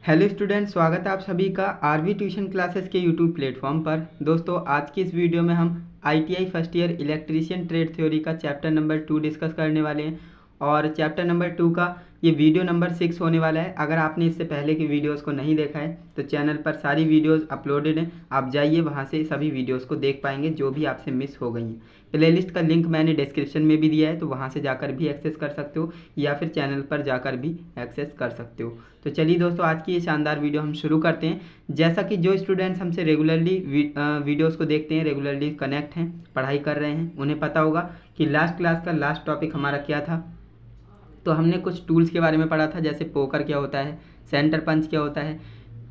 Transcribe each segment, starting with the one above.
Hello student, स्वागत है आप सभी का आरवी ट्यूशन क्लासेस के यूट्यूब प्लेटफॉर्म पर। दोस्तों, आज की इस वीडियो में हम ITI first year electrician trade theory का चैप्टर नंबर 2 डिस्कस करने वाले हैं और चैप्टर नंबर 2 का ये वीडियो नंबर 6 होने वाला है। अगर आपने इससे पहले की वीडियोस को नहीं देखा है तो चैनल पर सारी वीडियोस अपलोडेड हैं, आप जाइए वहाँ से सभी वीडियोस को देख पाएंगे जो भी आपसे मिस हो गई हैं। प्लेलिस्ट का लिंक मैंने डिस्क्रिप्शन में भी दिया है, तो वहाँ से जाकर भी एक्सेस कर सकते हो या फिर चैनल पर जाकर भी एक्सेस कर सकते हो। तो चलिए दोस्तों, आज की ये शानदार वीडियो हम शुरू करते हैं। जैसा कि जो स्टूडेंट्स हमसे रेगुलरली वीडियोस को देखते हैं, रेगुलरली कनेक्ट हैं, पढ़ाई कर रहे हैं, उन्हें पता होगा कि लास्ट क्लास का लास्ट टॉपिक हमारा क्या था। तो हमने कुछ टूल्स के बारे में पढ़ा था, जैसे पोकर क्या होता है, सेंटर पंच क्या होता है,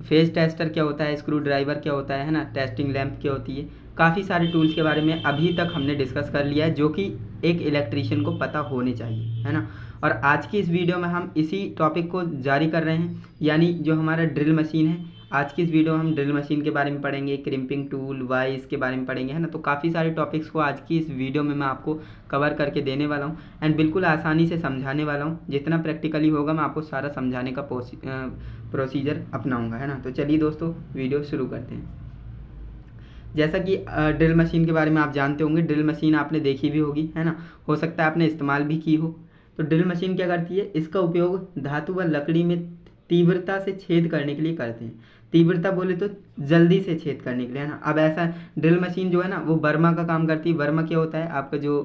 फेज टेस्टर क्या होता है, स्क्रू ड्राइवर क्या होता है ना, टेस्टिंग लैंप क्या होती है। काफ़ी सारे टूल्स के बारे में अभी तक हमने डिस्कस कर लिया है, जो कि एक इलेक्ट्रीशियन को पता होने चाहिए, है ना। और आज की इस वीडियो में हम इसी टॉपिक को जारी कर रहे हैं, यानी जो हमारा ड्रिल मशीन है। आज की इस वीडियो में हम ड्रिल मशीन के बारे में पढ़ेंगे, क्रिम्पिंग टूल, वाइस के बारे में पढ़ेंगे, है ना। तो काफ़ी सारे टॉपिक्स को आज की इस वीडियो में मैं आपको कवर करके देने वाला हूँ एंड बिल्कुल आसानी से समझाने वाला हूँ। जितना प्रैक्टिकली होगा मैं आपको सारा समझाने का प्रोसीजर अपनाऊँगा, है ना। तो चलिए दोस्तों, वीडियो शुरू करते हैं। जैसा कि ड्रिल मशीन के बारे में आप जानते होंगे, ड्रिल मशीन आपने देखी भी होगी, है ना। हो सकता है आपने इस्तेमाल भी की हो। तो ड्रिल मशीन क्या करती है, इसका उपयोग धातु व लकड़ी में तीव्रता से छेद करने के लिए करते हैं। तीव्रता बोले तो जल्दी से छेद करने के लिए, है ना। अब ऐसा ड्रिल मशीन जो है ना, वो बर्मा का काम करती है। बर्मा क्या होता है, आपका जो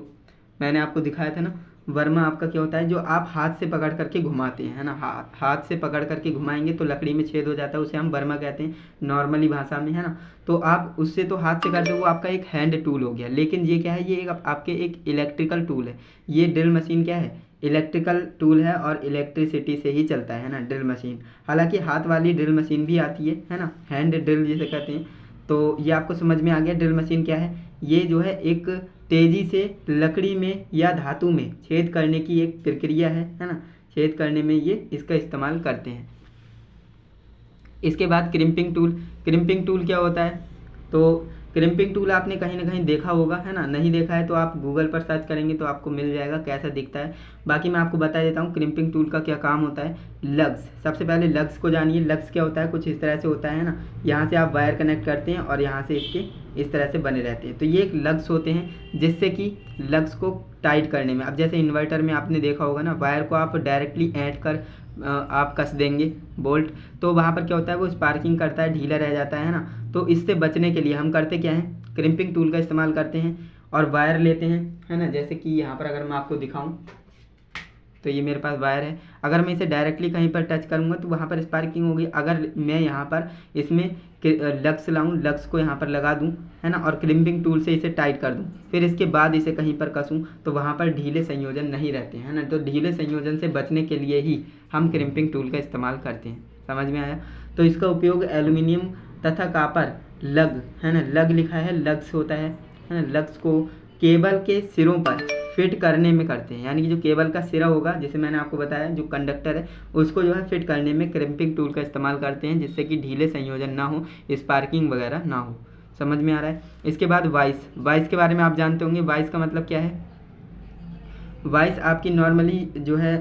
मैंने आपको दिखाया था ना, वर्मा आपका क्या होता है, जो आप हाथ से पकड़ करके घुमाते हैं, है ना। हाथ से पकड़ करके घुमाएंगे तो लकड़ी में छेद हो जाता है, उसे हम वर्मा कहते हैं नॉर्मली भाषा में, है ना। तो आप उससे तो हाथ से करते हो, वो आपका एक हैंड टूल हो गया। लेकिन ये क्या है, ये एक आपके एक इलेक्ट्रिकल टूल है। ये ड्रिल मशीन क्या है, इलेक्ट्रिकल टूल है और इलेक्ट्रिसिटी से ही चलता है ना ड्रिल मशीन। हालांकि हाथ वाली ड्रिल मशीन भी आती है ना, हैंड ड्रिल जिसे कहते हैं। तो ये आपको समझ में आ गया ड्रिल मशीन क्या है। ये जो है एक तेज़ी से लकड़ी में या धातु में छेद करने की एक प्रक्रिया है ना। छेद करने में ये इसका इस्तेमाल करते हैं। इसके बाद क्रिम्पिंग टूल। क्रिम्पिंग टूल क्या होता है, तो क्रिम्पिंग टूल आपने कहीं ना कहीं देखा होगा, है ना। नहीं देखा है तो आप गूगल पर सर्च करेंगे तो आपको मिल जाएगा कैसा दिखता है। बाकी मैं आपको बता देता हूँ क्रिम्पिंग टूल का क्या काम होता है। लग्स, सबसे पहले लग्स को जानिए। लग्स क्या होता है, कुछ इस तरह से होता है ना। यहाँ से आप वायर कनेक्ट करते हैं और यहाँ से इसके इस तरह से बने रहते हैं। तो ये एक लग्स होते हैं, जिससे कि लग्स को टाइट करने में, अब जैसे इन्वर्टर में आपने देखा होगा ना, वायर को आप डायरेक्टली ऐंठ कर आप कस देंगे बोल्ट, तो वहाँ पर क्या होता है, वो स्पार्किंग करता है, ढीला रह जाता है ना। तो इससे बचने के लिए हम करते क्या हैं, क्रिम्पिंग टूल का इस्तेमाल करते हैं और वायर लेते हैं, है ना। जैसे कि यहाँ पर अगर मैं आपको दिखाऊं तो ये मेरे पास वायर है। अगर मैं इसे डायरेक्टली कहीं पर टच करूँगा तो वहाँ पर स्पार्किंग होगी। अगर मैं यहाँ पर इसमें लग्स लाऊं, लग्स को यहाँ पर लगा दूं, है ना, और क्रिम्पिंग टूल से इसे टाइट कर दूं, फिर इसके बाद इसे कहीं पर कसूं तो वहाँ पर ढीले संयोजन नहीं रहते हैं ना। तो ढीले संयोजन से बचने के लिए ही हम क्रिम्पिंग टूल का इस्तेमाल करते हैं। समझ में आया। तो इसका उपयोग एल्यूमिनियम तथा कापर लग, है ना, लग लिखा है, लग्स होता है ना। लग्स को केबल के सिरों पर फिट करने में करते हैं, यानी कि जो केबल का सिरा होगा, जैसे मैंने आपको बताया जो कंडक्टर है, उसको जो है फिट करने में क्रिम्पिंग टूल का इस्तेमाल करते हैं, जिससे कि ढीले संयोजन ना हो, स्पार्किंग वगैरह ना हो। समझ में आ रहा है। इसके बाद वाइस। वाइस के बारे में आप जानते होंगे, वाइस का मतलब क्या है। वाइस आपकी नॉर्मली जो है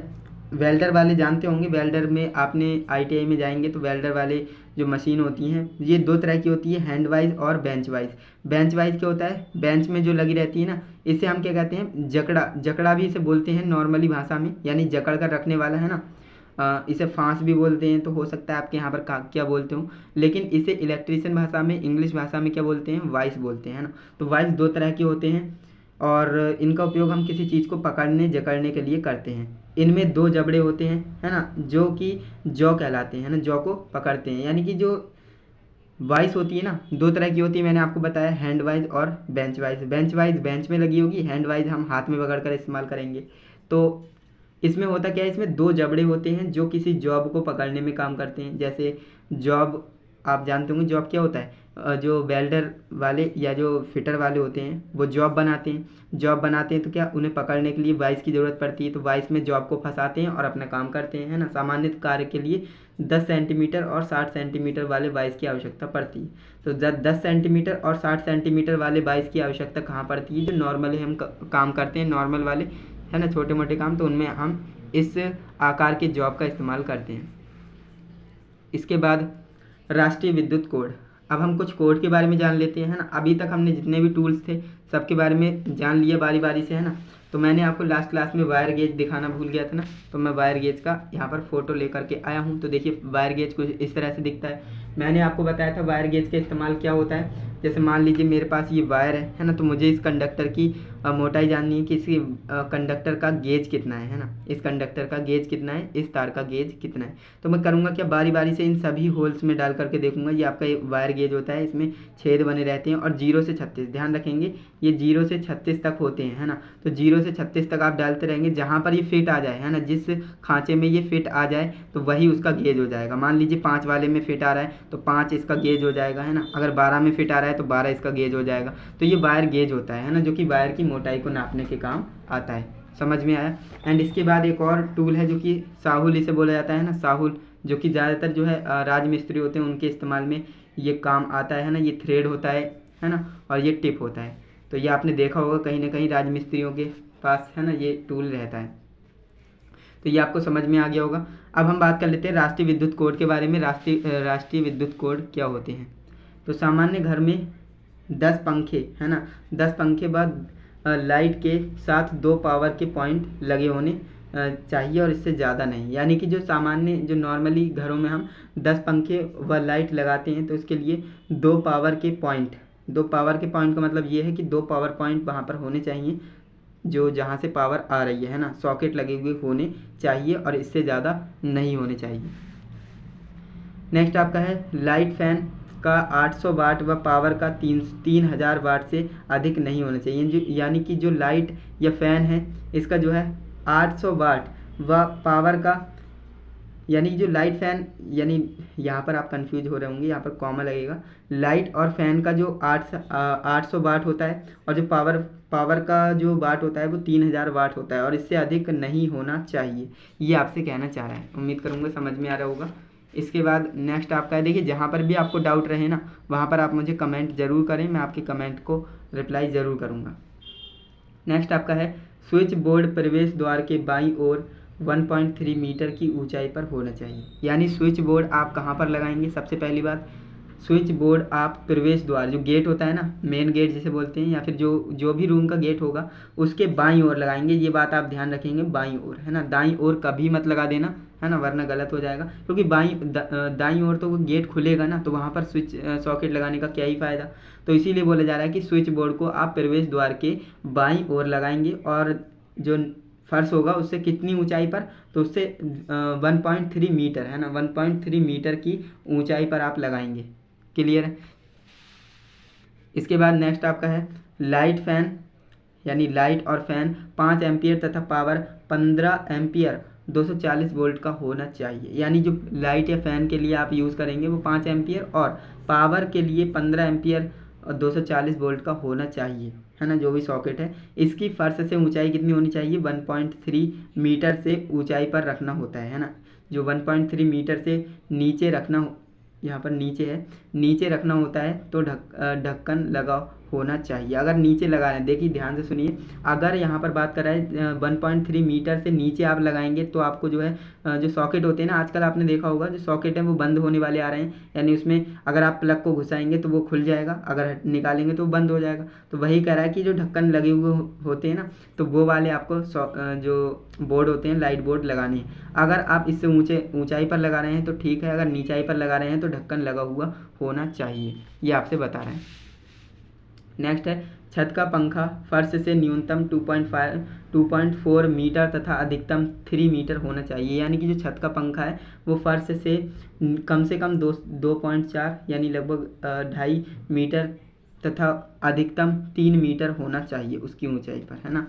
वेल्डर वाले जानते होंगे। वेल्डर में आपने आईटीआई में जाएंगे तो वेल्डर वाले जो मशीन होती हैं, ये दो तरह की होती है, हैंड वाइज और बेंच वाइज। बेंच वाइज क्या होता है, बेंच में जो लगी रहती है ना, इसे हम क्या कहते हैं, जकड़ा। जकड़ा भी इसे बोलते हैं नॉर्मली भाषा में, यानी जकड़ कर रखने वाला, है ना। इसे फांस भी बोलते हैं, तो हो सकता है आपके यहाँ पर क्या बोलते हो, लेकिन इसे इलेक्ट्रीशियन भाषा में, इंग्लिश भाषा में क्या बोलते हैं, वाइस बोलते हैं, है ना। तो वाइस दो तरह के होते हैं और इनका उपयोग हम किसी चीज़ को पकड़ने जकड़ने के लिए करते हैं। इनमें दो जबड़े होते हैं, है ना, जो कि जौ कहलाते हैं ना, जौ को पकड़ते हैं। यानी कि जो वाइस होती है ना, दो तरह की होती है, मैंने आपको बताया, हैंड वाइज और bench wise. Bench wise bench में लगी होगी, हैंड वाइज हम हाथ में पकड़ कर इस्तेमाल करेंगे। तो इसमें होता क्या है, इसमें दो जबड़े होते हैं जो किसी जॉब को पकड़ने में काम करते हैं। जैसे जॉब आप जानते होंगे, जॉब क्या होता है, जो वेल्डर वाले या जो फिटर वाले होते हैं वो जॉब बनाते हैं। जॉब बनाते हैं तो क्या, उन्हें पकड़ने के लिए वाइस की ज़रूरत पड़ती है। तो वाइस में जॉब को फंसाते हैं और अपना काम करते हैं, है ना। सामान्य कार्य के लिए 10 सेंटीमीटर और 60 सेंटीमीटर वाले वाइस की आवश्यकता पड़ती है। तो जब 10 सेंटीमीटर और 60 सेंटीमीटर वाले वाइस की आवश्यकता कहाँ पड़ती है, जो नॉर्मली हम काम करते हैं, नॉर्मल वाले, है ना, छोटे मोटे काम, तो उनमें हम इस आकार के जॉब का इस्तेमाल करते हैं। इसके बाद राष्ट्रीय विद्युत कोड। अब हम कुछ कोड के बारे में जान लेते हैं, है ना। अभी तक हमने जितने भी टूल्स थे सबके बारे में जान लिया बारी बारी से, है ना। तो मैंने आपको लास्ट क्लास में वायर गेज दिखाना भूल गया था ना, तो मैं वायर गेज का यहाँ पर फोटो लेकर के आया हूँ। तो देखिए वायर गेज कुछ इस तरह से दिखता है। मैंने आपको बताया था वायर गेज का इस्तेमाल क्या होता है। जैसे मान लीजिए मेरे पास ये वायर है ना, तो मुझे इस कंडक्टर की मोटाई जाननी है कि इसकी कंडक्टर का गेज कितना है ना। इस कंडक्टर का गेज कितना है, इस तार का गेज कितना है। तो मैं करूँगा क्या, बारी बारी से इन सभी होल्स में डाल करके देखूंगा। ये आपका वायर गेज होता है, इसमें छेद बने रहते हैं और 0 से 36, ध्यान रखेंगे ये 0 से 36 तक होते हैं, है ना। तो 0 से 36 तक आप डालते रहेंगे, जहाँ पर ये फिट आ जाए, है ना, जिस खांचे में ये फिट आ जाए तो वही उसका गेज हो जाएगा। मान लीजिए 5 वाले में फिट आ रहा है तो 5 इसका गेज हो जाएगा, है ना। अगर 12 में फिट आ रहा है तो 12 इसका गेज हो जाएगा। तो ये वायर गेज होता है ना, जो कि वायर की मोटाई को नापने के काम आता है। समझ में आया। एंड इसके बाद एक और टूल है जो कि साहुल इसे बोला जाता है ना, साहुल, जो कि ज़्यादातर जो है राजमिस्त्री होते हैं उनके इस्तेमाल में ये काम आता है ना। ये थ्रेड होता है ना, और ये टिप होता है। तो ये आपने देखा होगा कहीं ना कहीं राजमिस्त्रियों के पास, है ना, ये टूल रहता है। तो ये आपको समझ में आ गया होगा। अब हम बात कर लेते हैं राष्ट्रीय विद्युत कोड के बारे में। राष्ट्रीय विद्युत कोड क्या होते हैं। तो सामान्य घर में 10 पंखे, है ना, 10 पंखे बाद लाइट के साथ 2 पावर के पॉइंट लगे होने चाहिए और इससे ज़्यादा नहीं। यानी कि जो सामान्य, जो नॉर्मली घरों में हम 10 पंखे व लाइट लगाते हैं तो उसके लिए 2 पावर के पॉइंट, 2 पावर के पॉइंट का मतलब ये है कि 2 पावर पॉइंट वहाँ पर होने चाहिए, जो जहाँ से पावर आ रही है ना, सॉकेट लगे हुए होने चाहिए और इससे ज़्यादा नहीं होने चाहिए। नेक्स्ट आपका है लाइट फैन का 800 वाट व पावर का 3000 वाट से अधिक नहीं होना चाहिए। यानी कि जो लाइट या फैन है इसका जो है 800 वाट व पावर का, यानी जो लाइट फैन, यानी यहाँ पर आप कंफ्यूज हो रहे होंगे, यहाँ पर कॉमा लगेगा। लाइट और फैन का जो 800 वाट होता है और जो पावर का जो वाट होता है वो 3000 वाट होता है और इससे अधिक नहीं होना चाहिए। ये आपसे कहना चाह रहा है। उम्मीद करूँगा समझ में आ रहा होगा। इसके बाद नेक्स्ट आपका है, देखिए जहाँ पर भी आपको डाउट रहे ना वहाँ पर आप मुझे कमेंट ज़रूर करें, मैं आपके कमेंट को रिप्लाई ज़रूर करूँगा। नेक्स्ट आपका है स्विच बोर्ड प्रवेश द्वार के बाईं ओर 1.3 मीटर की ऊंचाई पर होना चाहिए। यानी स्विच बोर्ड आप कहाँ पर लगाएंगे। सबसे पहली बात, स्विच बोर्ड आप प्रवेश द्वार, जो गेट होता है ना, मेन गेट जिसे बोलते हैं, या फिर जो भी रूम का गेट होगा उसके बाईं ओर लगाएंगे। ये बात आप ध्यान रखेंगे, बाईं ओर, है ना। दाईं ओर कभी मत लगा देना, है ना, वरना गलत हो जाएगा। क्योंकि दाईं ओर तो वो गेट खुलेगा ना, तो वहाँ पर स्विच सॉकेट लगाने का क्या ही फ़ायदा। तो इसीलिए बोला जा रहा है कि स्विच बोर्ड को आप प्रवेश द्वार के बाईं ओर लगाएंगे और जो फर्श होगा उससे कितनी ऊंचाई पर, तो उससे 1.3 मीटर, है ना, 1.3 मीटर की ऊंचाई पर आप लगाएंगे। क्लियर है। इसके बाद नेक्स्ट आपका है लाइट फैन, यानी लाइट और फैन 5 एम्पियर तथा पावर 15 एम्पियर 240 वोल्ट का होना चाहिए। यानी जो लाइट या फैन के लिए आप यूज़ करेंगे वो 5 एम्पियर और पावर के लिए 15 एम्पियर और 240 वोल्ट का होना चाहिए, है ना, जो भी सॉकेट है। इसकी फर्श से ऊंचाई कितनी होनी चाहिए, 1.3 मीटर से ऊंचाई पर रखना होता है ना। जो 1.3 मीटर से नीचे रखना, यहाँ पर नीचे है, नीचे रखना होता है तो ढक्कन लगा होना चाहिए। अगर नीचे लगा रहे हैं, देखिए ध्यान से सुनिए, अगर यहाँ पर बात कर रहा है 1.3 मीटर से नीचे आप लगाएंगे तो आपको जो है जो सॉकेट होते हैं ना, आजकल आपने देखा होगा जो सॉकेट है वो बंद होने वाले आ रहे हैं। यानी उसमें अगर आप प्लग को घुसाएंगे तो वो खुल जाएगा, अगर निकालेंगे तो वो बंद हो जाएगा। तो वही कह रहा है कि जो ढक्कन लगे हुए होते हैं ना, तो वो वाले आपको जो बोर्ड होते हैं, लाइट बोर्ड लगाने हैं। अगर आप इससे ऊंचाई पर लगा रहे हैं तो ठीक है, अगर नीचाई पर लगा रहे हैं तो ढक्कन लगा हुआ होना चाहिए। ये आपसे बता रहे हैं। नेक्स्ट है छत का पंखा फर्श से न्यूनतम 2.4 मीटर तथा अधिकतम 3 मीटर होना चाहिए। यानी कि जो छत का पंखा है वो फर्श से कम 2.4 यानी लगभग 2.5 मीटर तथा अधिकतम 3 मीटर होना चाहिए उसकी ऊंचाई पर, है ना।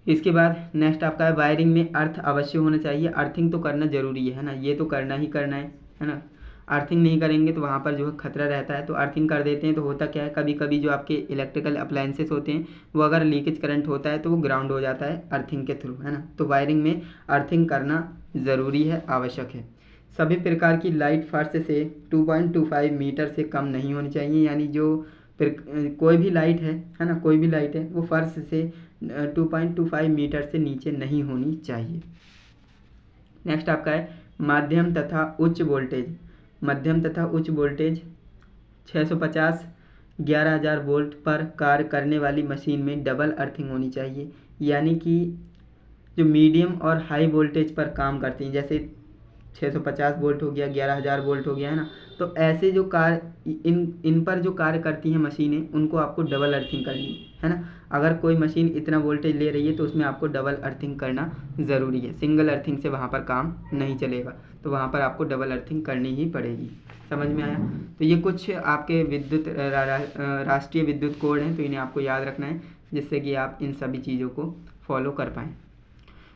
इसके बाद नेक्स्ट आपका है वायरिंग में अर्थ अवश्य होना चाहिए। अर्थिंग तो करना ज़रूरी है ना, ये तो करना ही करना है ना। अर्थिंग नहीं करेंगे तो वहाँ पर जो है खतरा रहता है। तो अर्थिंग कर देते हैं तो होता क्या है, कभी कभी जो आपके इलेक्ट्रिकल अप्लायंसेस होते हैं वो अगर लीकेज करंट होता है तो वो ग्राउंड हो जाता है अर्थिंग के थ्रू, है ना। तो वायरिंग में अर्थिंग करना ज़रूरी है, आवश्यक है। सभी प्रकार की लाइट फर्श से 2.25 मीटर से कम नहीं होनी चाहिए। यानी जो कोई भी लाइट है ना, कोई भी लाइट है वो फर्श से 2.25 मीटर से नीचे नहीं होनी चाहिए। नेक्स्ट आपका है माध्यम तथा उच्च वोल्टेज। मध्यम तथा उच्च वोल्टेज 650 11,000 वोल्ट पर कार्य करने वाली मशीन में डबल अर्थिंग होनी चाहिए। यानी कि जो मीडियम और हाई वोल्टेज पर काम करती हैं, जैसे 650 वोल्ट हो गया, 11,000 वोल्ट हो गया, है ना, तो ऐसे जो कार्य इन पर जो कार्य करती हैं मशीनें, उनको आपको डबल अर्थिंग करनी है ना। अगर कोई मशीन इतना वोल्टेज ले रही है तो उसमें आपको डबल अर्थिंग करना ज़रूरी है। सिंगल अर्थिंग से वहाँ पर काम नहीं चलेगा, तो वहाँ पर आपको डबल अर्थिंग करनी ही पड़ेगी। समझ में आया? तो ये कुछ आपके विद्युत राष्ट्रीय विद्युत कोड हैं, तो इन्हें आपको याद रखना है, जिससे कि आप इन सभी चीज़ों को फॉलो कर पाएँ।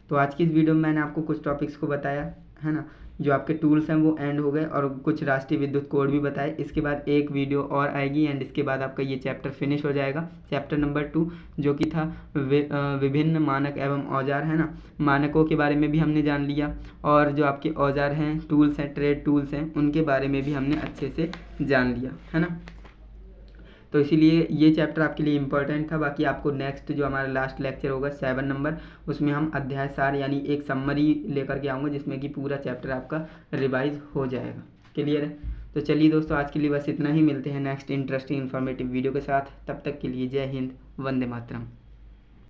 तो आज की इस वीडियो में मैंने आपको कुछ टॉपिक्स को बताया, है ना, जो आपके टूल्स हैं वो एंड हो गए, और कुछ राष्ट्रीय विद्युत कोड भी बताए। इसके बाद एक वीडियो और आएगी एंड इसके बाद आपका ये चैप्टर फिनिश हो जाएगा, चैप्टर नंबर 2, जो कि था विभिन्न मानक एवं औजार, है ना। मानकों के बारे में भी हमने जान लिया, और जो आपके औजार हैं, टूल्स हैं, ट्रेड टूल्स हैं, उनके बारे में भी हमने अच्छे से जान लिया, है ना। तो इसीलिए ये चैप्टर आपके लिए इम्पोर्टेंट था। बाकी आपको नेक्स्ट जो हमारा लास्ट लेक्चर होगा 7 नंबर, उसमें हम अध्याय सार यानी एक समरी लेकर के आऊँगा, जिसमें कि पूरा चैप्टर आपका रिवाइज हो जाएगा। क्लियर है? तो चलिए दोस्तों, आज के लिए बस इतना ही। मिलते हैं नेक्स्ट इंटरेस्टिंग इन्फॉर्मेटिव वीडियो के साथ। तब तक के लिए जय हिंद, वंदे मातरम।